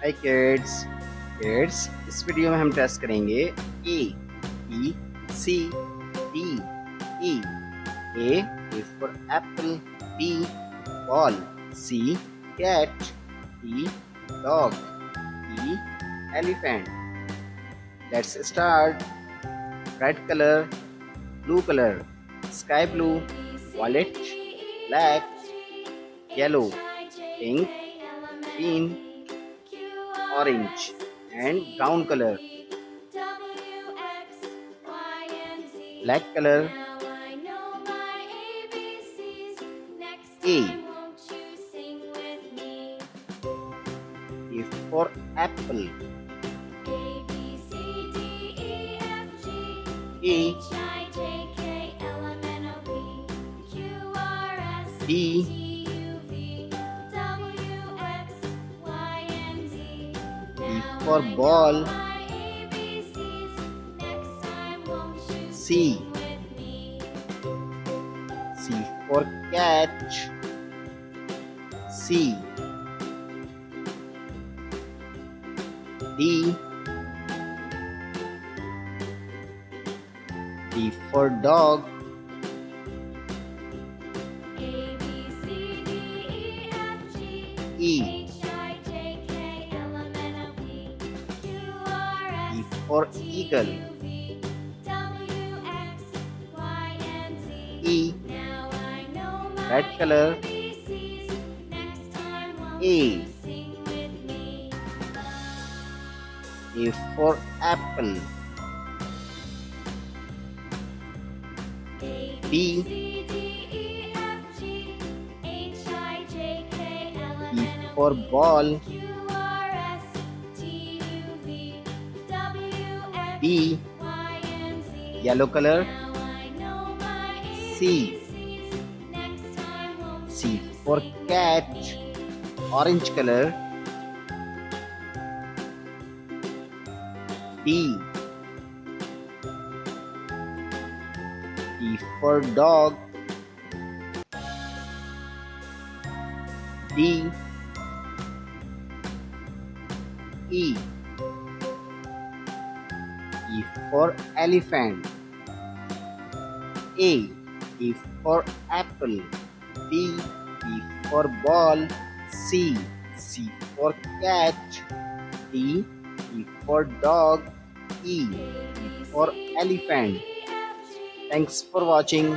हाय kids इस video में हम टेस्ट करेंगे A B C D E A is for apple, B ball, C cat, D dog, E elephant. Let's start. Red colour, blue color, sky blue, violet, black, yellow, pink, green, orange and brown color. Black color. A is for apple. A B B for ball. C for cat. C D for dog. E for eagle. E red color. A for apple. B for ball. B yellow color. C for cat, orange color. D for dog. D E for elephant. A for apple. B for ball. C for cat. D for dog. E for elephant. Thanks for watching.